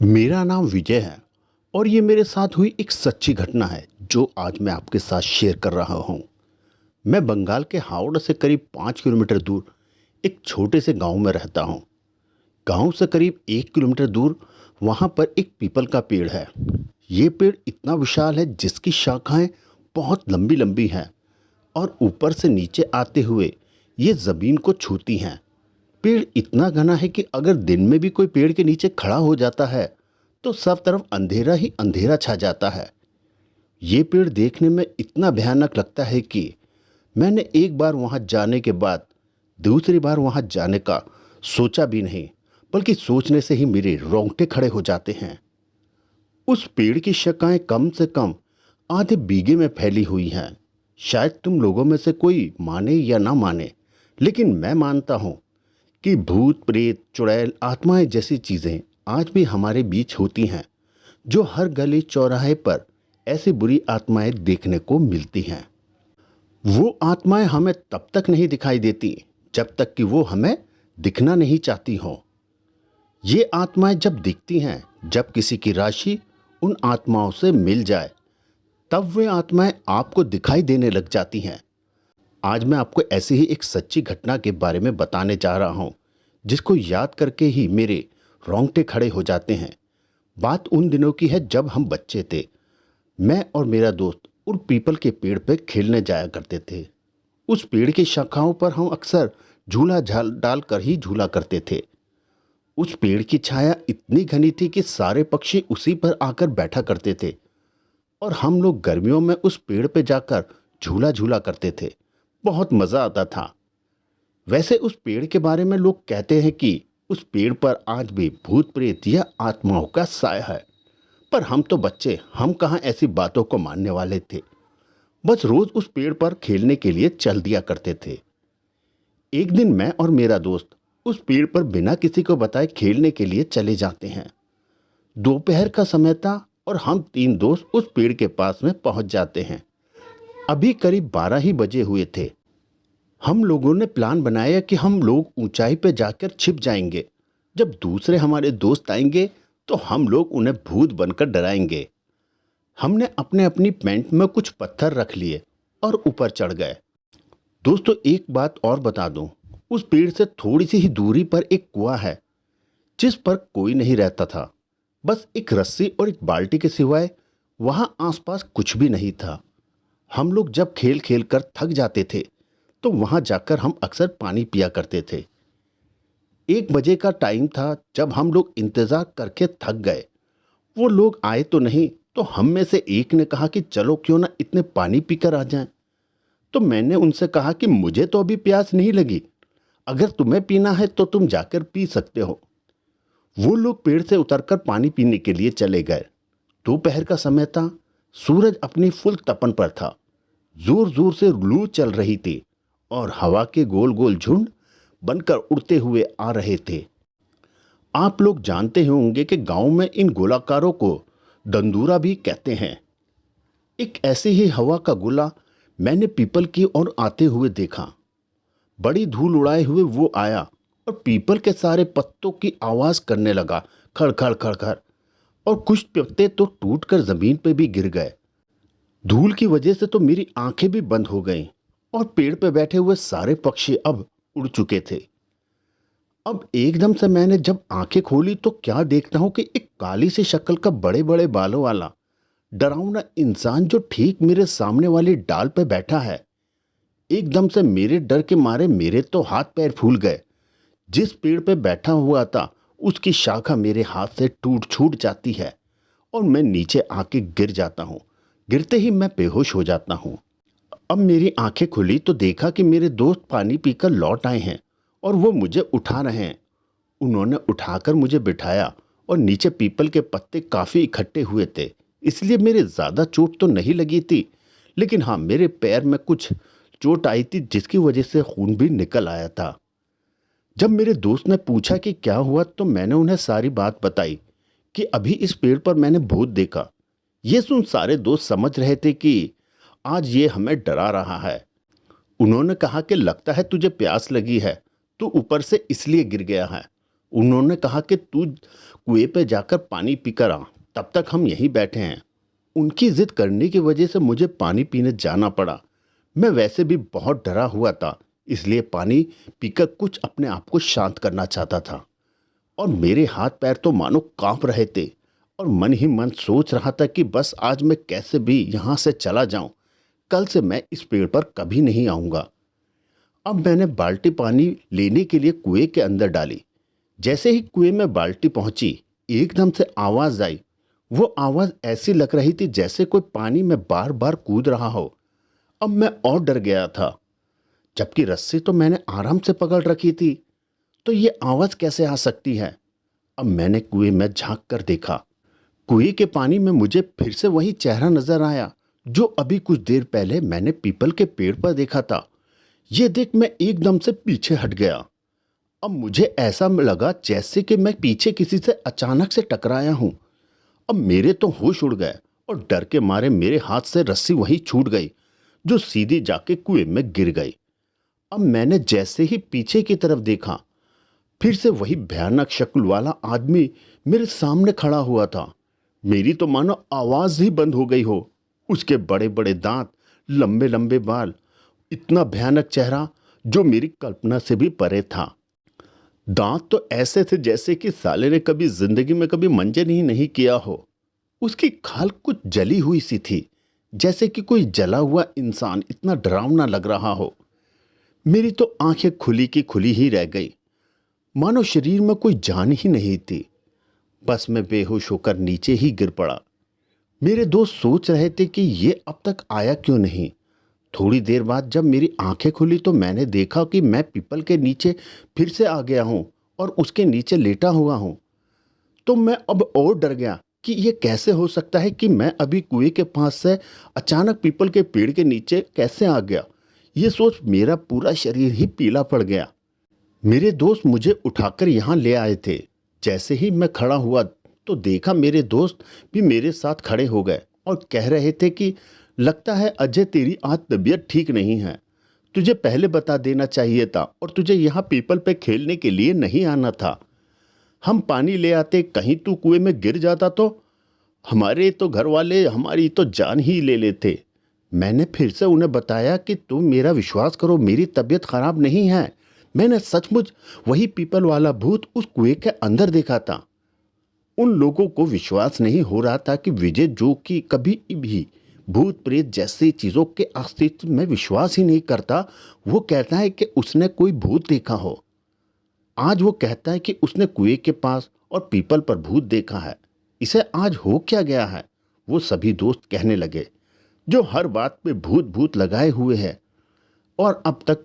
मेरा नाम विजय है और ये मेरे साथ हुई एक सच्ची घटना है जो आज मैं आपके साथ शेयर कर रहा हूँ। मैं बंगाल के हावड़ा से करीब 5 किलोमीटर दूर एक छोटे से गांव में रहता हूँ। गांव से करीब 1 किलोमीटर दूर वहाँ पर एक पीपल का पेड़ है। ये पेड़ इतना विशाल है जिसकी शाखाएं बहुत लंबी लंबी हैं और ऊपर से नीचे आते हुए ये ज़मीन को छूती हैं। पेड़ इतना घना है कि अगर दिन में भी कोई पेड़ के नीचे खड़ा हो जाता है तो सब तरफ अंधेरा ही अंधेरा छा जाता है। ये पेड़ देखने में इतना भयानक लगता है कि मैंने एक बार वहां जाने के बाद दूसरी बार वहां जाने का सोचा भी नहीं, बल्कि सोचने से ही मेरे रोंगटे खड़े हो जाते हैं। उस पेड़ की शाखाएं कम से कम आधे बीघे में फैली हुई हैं। शायद तुम लोगों में से कोई माने या ना माने, लेकिन मैं मानता हूं कि भूत प्रेत चुड़ैल आत्माएं जैसी चीजें आज भी हमारे बीच होती हैं, जो हर गली चौराहे पर ऐसी बुरी आत्माएं देखने को मिलती हैं। वो आत्माएं हमें तब तक नहीं दिखाई देती जब तक कि वो हमें दिखना नहीं चाहती हों। ये आत्माएं जब दिखती हैं, जब किसी की राशि उन आत्माओं से मिल जाए, तब वे आत्माएं आपको दिखाई देने लग जाती हैं। आज मैं आपको ऐसी ही एक सच्ची घटना के बारे में बताने जा रहा हूं, जिसको याद करके ही मेरे रोंगटे खड़े हो जाते हैं। बात उन दिनों की है जब हम बच्चे थे। मैं और मेरा दोस्त उन पीपल के पेड़ पर खेलने जाया करते थे। उस पेड़ की शाखाओं पर हम अक्सर झूला झाल डाल कर ही झूला करते थे। उस पेड़ की छाया इतनी घनी थी कि सारे पक्षी उसी पर आकर बैठा करते थे और हम लोग गर्मियों में उस पेड़ पर जाकर झूला झूला करते थे। बहुत मज़ा आता था। वैसे उस पेड़ के बारे में लोग कहते हैं कि उस पेड़ पर आज भी भूत प्रेत या आत्माओं का साया है, पर हम तो बच्चे, हम कहाँ ऐसी बातों को मानने वाले थे। बस रोज उस पेड़ पर खेलने के लिए चल दिया करते थे। एक दिन मैं और मेरा दोस्त उस पेड़ पर बिना किसी को बताए खेलने के लिए चले जाते हैं। दोपहर का समय था और हम तीन दोस्त उस पेड़ के पास में पहुंच जाते हैं। अभी करीब 12 ही बजे हुए थे। हम लोगों ने प्लान बनाया कि हम लोग ऊंचाई पर जाकर छिप जाएंगे। जब दूसरे हमारे दोस्त आएंगे तो हम लोग उन्हें भूत बनकर डराएंगे। हमने अपने अपनी पैंट में कुछ पत्थर रख लिए और ऊपर चढ़ गए। दोस्तों, एक बात और बता दूं, उस पेड़ से थोड़ी सी ही दूरी पर एक कुआं है जिस पर कोई नहीं रहता था। बस एक रस्सी और एक बाल्टी के सिवाय वहां आसपास कुछ भी नहीं था। हम लोग जब खेल खेल कर थक जाते थे तो वहां जाकर हम अक्सर पानी पिया करते थे। 1 बजे का टाइम था जब हम लोग इंतजार करके थक गए। वो लोग आए तो नहीं, तो हम में से एक ने कहा कि चलो क्यों ना इतने पानी पीकर आ जाएं। तो मैंने उनसे कहा कि मुझे तो अभी प्यास नहीं लगी, अगर तुम्हें पीना है तो तुम जाकर पी सकते हो। वो लोग पेड़ से उतरकर पानी पीने के लिए चले गए। दोपहर का समय था, सूरज अपनी फुल तपन पर था। जोर जोर से लू चल रही थी और हवा के गोल गोल झुंड बनकर उड़ते हुए आ रहे थे। आप लोग जानते होंगे कि गांव में इन गोलाकारों को दंदूरा भी कहते हैं। एक ऐसी ही हवा का गोला मैंने पीपल की ओर आते हुए देखा। बड़ी धूल उड़ाए हुए वो आया और पीपल के सारे पत्तों की आवाज करने लगा, खड़ खड़ खड़ खड़, और कुछ पत्ते तो टूटकर जमीन पर भी गिर गए। धूल की वजह से तो मेरी आंखें भी बंद हो गईं और पेड़ पे बैठे हुए सारे पक्षी अब उड़ चुके थे। अब एकदम से मैंने जब आंखें खोली तो क्या देखता हूं कि एक काली सी शक्ल का बड़े बड़े बालों वाला डरावना इंसान जो ठीक मेरे सामने वाली डाल पे बैठा है। एकदम से मेरे डर के मारे मेरे तो हाथ पैर फूल गए। जिस पेड़ पे बैठा हुआ था उसकी शाखा मेरे हाथ से टूट छूट जाती है और मैं नीचे आके गिर जाता हूँ। गिरते ही मैं बेहोश हो जाता हूँ। अब मेरी आंखें खुली तो देखा कि मेरे दोस्त पानी पीकर लौट आए हैं और वो मुझे उठा रहे हैं। उन्होंने उठाकर मुझे बिठाया और नीचे पीपल के पत्ते काफ़ी इकट्ठे हुए थे, इसलिए मेरे ज़्यादा चोट तो नहीं लगी थी, लेकिन हाँ, मेरे पैर में कुछ चोट आई थी जिसकी वजह से खून भी निकल आया था। जब मेरे दोस्त ने पूछा कि क्या हुआ तो मैंने उन्हें सारी बात बताई कि अभी इस पेड़ पर मैंने भूत देखा। ये सुन सारे दोस्त समझ रहे थे कि आज ये हमें डरा रहा है। उन्होंने कहा कि लगता है तुझे प्यास लगी है, तू ऊपर से इसलिए गिर गया है। उन्होंने कहा कि तू कुएं पे जाकर पानी पीकर आ, तब तक हम यहीं बैठे हैं। उनकी जिद करने की वजह से मुझे पानी पीने जाना पड़ा। मैं वैसे भी बहुत डरा हुआ था, इसलिए पानी पीकर कुछ अपने आप को शांत करना चाहता था। और मेरे हाथ पैर तो मानो कांप रहे थे और मन ही मन सोच रहा था कि बस आज मैं कैसे भी यहाँ से चला जाऊं। कल से मैं इस पेड़ पर कभी नहीं आऊँगा। अब मैंने बाल्टी पानी लेने के लिए कुएं के अंदर डाली। जैसे ही कुएं में बाल्टी पहुंची, एकदम से आवाज़ आई। वो आवाज़ ऐसी लग रही थी जैसे कोई पानी में बार बार कूद रहा हो। अब मैं और डर गया था, जबकि रस्सी तो मैंने आराम से पकड़ रखी थी, तो ये आवाज़ कैसे आ सकती है। अब मैंने कुएं में झांक कर देखा। कुएं के पानी में मुझे फिर से वही चेहरा नजर आया जो अभी कुछ देर पहले मैंने पीपल के पेड़ पर देखा था। ये देख मैं एकदम से पीछे हट गया। अब मुझे ऐसा लगा जैसे कि मैं पीछे किसी से अचानक से टकराया हूं। अब मेरे तो होश उड़ गए और डर के मारे मेरे हाथ से रस्सी वहीं छूट गई, जो सीधी जाके कुएं में गिर गई। अब मैंने जैसे ही पीछे की तरफ देखा, फिर से वही भयानक शक्ल वाला आदमी मेरे सामने खड़ा हुआ था। मेरी तो मानो आवाज ही बंद हो गई हो। उसके बड़े बड़े दांत, लंबे लंबे बाल, इतना भयानक चेहरा जो मेरी कल्पना से भी परे था। दांत तो ऐसे थे जैसे कि साले ने कभी जिंदगी में कभी मंजन ही नहीं किया हो। उसकी खाल कुछ जली हुई सी थी, जैसे कि कोई जला हुआ इंसान इतना डरावना लग रहा हो। मेरी तो आंखें खुली की खुली ही रह गई, मानो शरीर में कोई जान ही नहीं थी। बस मैं बेहोश होकर नीचे ही गिर पड़ा। मेरे दोस्त सोच रहे थे कि ये अब तक आया क्यों नहीं। थोड़ी देर बाद जब मेरी आंखें खुली तो मैंने देखा कि मैं पीपल के नीचे फिर से आ गया हूं और उसके नीचे लेटा हुआ हूं। तो मैं अब और डर गया कि ये कैसे हो सकता है कि मैं अभी कुएं के पास से अचानक पीपल के पेड़ के नीचे कैसे आ गया। ये सोच मेरा पूरा शरीर ही पीला पड़ गया। मेरे दोस्त मुझे उठाकर यहाँ ले आए थे। जैसे ही मैं खड़ा हुआ तो देखा मेरे दोस्त भी मेरे साथ खड़े हो गए और कह रहे थे कि लगता है अजय, तेरी आज तबीयत ठीक नहीं है। तुझे पहले बता देना चाहिए था और तुझे यहाँ पीपल पे खेलने के लिए नहीं आना था। हम पानी ले आते, कहीं तू कुएं में गिर जाता तो हमारे तो घर वाले हमारी तो जान ही ले लेते। मैंने फिर से उन्हें बताया कि तुम मेरा विश्वास करो, मेरी तबीयत खराब नहीं है। मैंने सचमुच वही पीपल वाला भूत उस कुएं के अंदर देखा था। उन लोगों को विश्वास नहीं हो रहा था कि विजय, जो कि कभी भी भूत प्रेत जैसी चीजों के अस्तित्व में विश्वास ही नहीं करता, वो कहता है कि उसने कोई भूत देखा हो। आज वो कहता है कि उसने कुएं के पास और पीपल पर भूत देखा है। इसे आज हो क्या गया है, वो सभी दोस्त कहने लगे, जो हर बात पे भूत भूत लगाए हुए हैं। और अब तक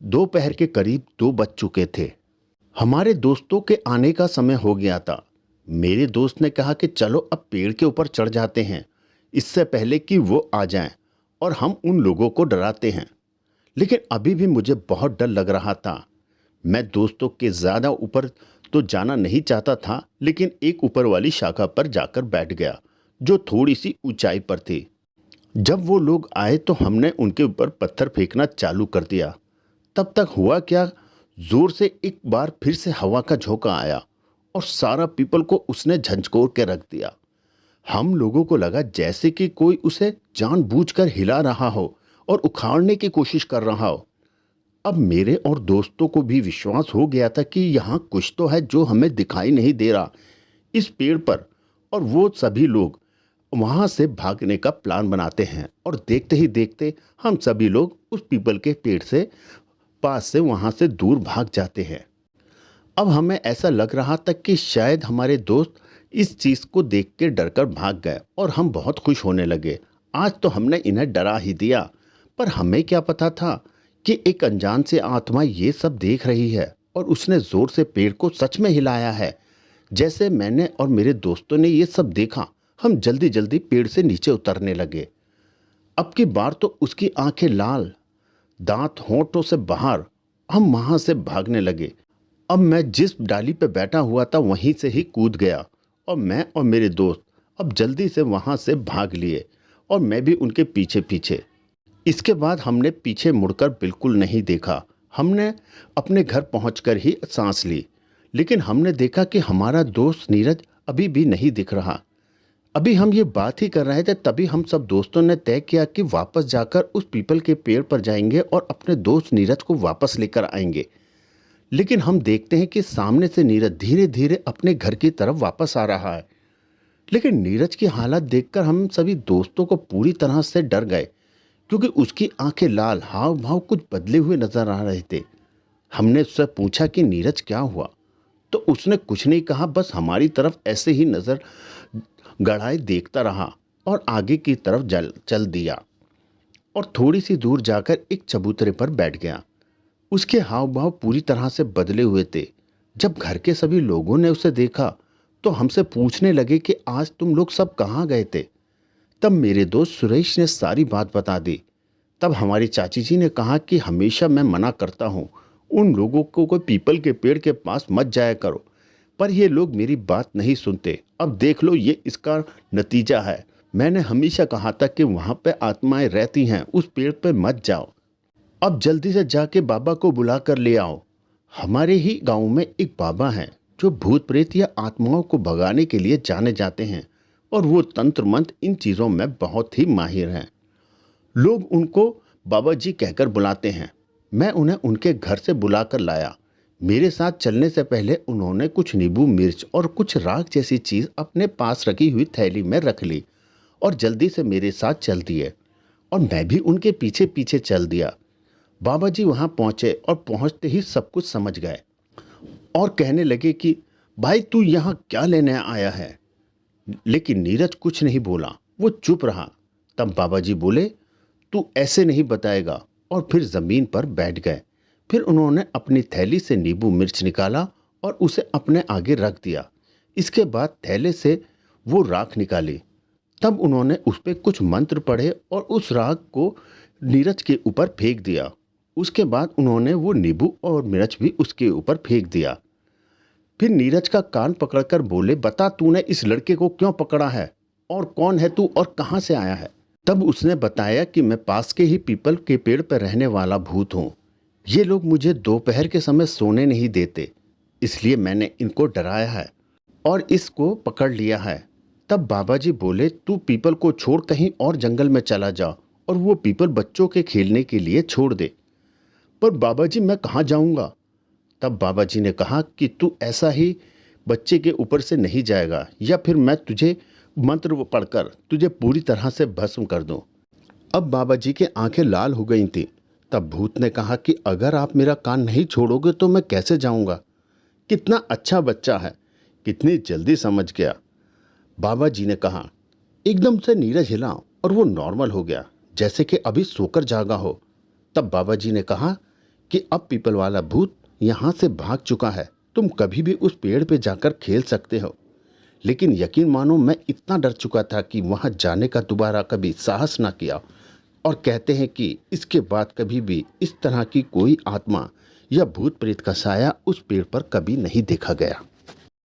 दोपहर के करीब 2 बज चुके थे। हमारे दोस्तों के आने का समय हो गया था। मेरे दोस्त ने कहा कि चलो अब पेड़ के ऊपर चढ़ जाते हैं, इससे पहले कि वो आ जाएं और हम उन लोगों को डराते हैं। लेकिन अभी भी मुझे बहुत डर लग रहा था। मैं दोस्तों के ज़्यादा ऊपर तो जाना नहीं चाहता था, लेकिन एक ऊपर वाली शाखा पर जाकर बैठ गया जो थोड़ी सी ऊंचाई पर थी। जब वो लोग आए तो हमने उनके ऊपर पत्थर फेंकना चालू कर दिया। तब तक हुआ क्या, जोर से एक बार फिर से हवा का झोंका आया और सारा पीपल को उसने झंझकोर के रख दिया। हम लोगों को लगा जैसे कि कोई उसे जानबूझकर हिला रहा हो और उखाड़ने की कोशिश कर रहा हो। अब मेरे और दोस्तों को भी विश्वास हो गया था कि यहाँ कुछ तो है जो हमें दिखाई नहीं दे रहा इस पेड़ पर, और वो सभी लोग वहाँ से भागने का प्लान बनाते हैं। और देखते ही देखते हम सभी लोग उस पीपल के पेड़ से पास से वहाँ से दूर भाग जाते हैं। अब हमें ऐसा लग रहा था कि शायद हमारे दोस्त इस चीज़ को देख के डर कर भाग गए और हम बहुत खुश होने लगे। आज तो हमने इन्हें डरा ही दिया। पर हमें क्या पता था कि एक अनजान से आत्मा ये सब देख रही है और उसने ज़ोर से पेड़ को सच में हिलाया है। जैसे मैंने और मेरे दोस्तों ने ये सब देखा, हम जल्दी जल्दी पेड़ से नीचे उतरने लगे। अब की बार तो उसकी आंखें लाल, दांत होंठों से बाहर। हम वहाँ से भागने लगे। अब मैं जिस डाली पे बैठा हुआ था वहीं से ही कूद गया और मैं और मेरे दोस्त अब जल्दी से वहाँ से भाग लिए और मैं भी उनके पीछे पीछे। इसके बाद हमने पीछे मुड़कर बिल्कुल नहीं देखा। हमने अपने घर पहुंचकर ही सांस ली, लेकिन हमने देखा कि हमारा दोस्त नीरज अभी भी नहीं दिख रहा। अभी हम ये बात ही कर रहे थे, तभी हम सब दोस्तों ने तय किया कि वापस जाकर उस पीपल के पेड़ पर जाएंगे और अपने दोस्त नीरज को वापस लेकर आएंगे। लेकिन हम देखते हैं कि सामने से नीरज धीरे धीरे अपने घर की तरफ वापस आ रहा है। लेकिन नीरज की हालत देखकर हम सभी दोस्तों को पूरी तरह से डर गए, क्योंकि उसकी आंखें लाल, हाव भाव कुछ बदले हुए नजर आ रहे थे। हमने उससे पूछा कि नीरज क्या हुआ, तो उसने कुछ नहीं कहा, बस हमारी तरफ ऐसे ही नजर गड़ाए देखता रहा और आगे की तरफ चल दिया और थोड़ी सी दूर जाकर एक चबूतरे पर बैठ गया। उसके हाव भाव पूरी तरह से बदले हुए थे। जब घर के सभी लोगों ने उसे देखा तो हमसे पूछने लगे कि आज तुम लोग सब कहाँ गए थे। तब मेरे दोस्त सुरेश ने सारी बात बता दी। तब हमारी चाची जी ने कहा कि हमेशा मैं मना करता हूँ उन लोगों को कोई पीपल के पेड़ के पास मत जाया करो, पर ये लोग मेरी बात नहीं सुनते। अब देख लो, ये इसका नतीजा है। मैंने हमेशा कहा था कि वहाँ पे आत्माएं रहती हैं, उस पेड़ पे मत जाओ। अब जल्दी से जाके बाबा को बुला कर ले आओ। हमारे ही गांव में एक बाबा हैं जो भूत प्रेत या आत्माओं को भगाने के लिए जाने जाते हैं और वो तंत्र मंत्र इन चीज़ों में बहुत ही माहिर हैं। लोग उनको बाबा जी कहकर बुलाते हैं। मैं उन्हें उनके घर से बुलाकर लाया। मेरे साथ चलने से पहले उन्होंने कुछ नींबू मिर्च और कुछ राख जैसी चीज़ अपने पास रखी हुई थैली में रख ली और जल्दी से मेरे साथ चल दिए और मैं भी उनके पीछे पीछे चल दिया। बाबा जी वहाँ पहुँचे और पहुँचते ही सब कुछ समझ गए और कहने लगे कि भाई तू यहाँ क्या लेने आया है। लेकिन नीरज कुछ नहीं बोला, वो चुप रहा। तब बाबा जी बोले, तू ऐसे नहीं बताएगा, और फिर ज़मीन पर बैठ गए। फिर उन्होंने अपनी थैली से नींबू मिर्च निकाला और उसे अपने आगे रख दिया। इसके बाद थैले से वो राख निकाली। तब उन्होंने उस पर कुछ मंत्र पढ़े और उस राख को नीरज के ऊपर फेंक दिया। उसके बाद उन्होंने वो नींबू और मिर्च भी उसके ऊपर फेंक दिया। फिर नीरज का कान पकड़कर बोले, बता तूने इस लड़के को क्यों पकड़ा है और कौन है तू और कहाँ से आया है। तब उसने बताया कि मैं पास के ही पीपल के पेड़ पर रहने वाला भूत हूँ। ये लोग मुझे दोपहर के समय सोने नहीं देते, इसलिए मैंने इनको डराया है और इसको पकड़ लिया है। तब बाबा जी बोले, तू पीपल को छोड़ कहीं और जंगल में चला जा और वो पीपल बच्चों के खेलने के लिए छोड़ दे। पर बाबा जी मैं कहाँ जाऊँगा। तब बाबा जी ने कहा कि तू ऐसा ही बच्चे के ऊपर से नहीं जाएगा, या फिर मैं तुझे मंत्र पढ़कर तुझे पूरी तरह से भस्म कर दूं। अब बाबा जी की आंखें लाल हो गई थीं। तब भूत ने कहा कि अगर आप मेरा कान नहीं छोड़ोगे तो मैं कैसे जाऊंगा। कितना अच्छा बच्चा है, कितनी जल्दी समझ गया। बाबा जी ने कहा, एकदम से नीरज हिला और वो नॉर्मल हो गया, जैसे कि अभी सोकर जागा हो। तब बाबा जी ने कहा कि अब पीपल वाला भूत यहाँ से भाग चुका है, तुम कभी भी उस पेड़ पे जाकर खेल सकते हो। लेकिन यकीन मानो मैं इतना डर चुका था कि वहाँ जाने का दोबारा कभी साहस ना किया। और कहते हैं कि इसके बाद कभी भी इस तरह की कोई आत्मा या भूत प्रेत का साया उस पेड़ पर कभी नहीं देखा गया।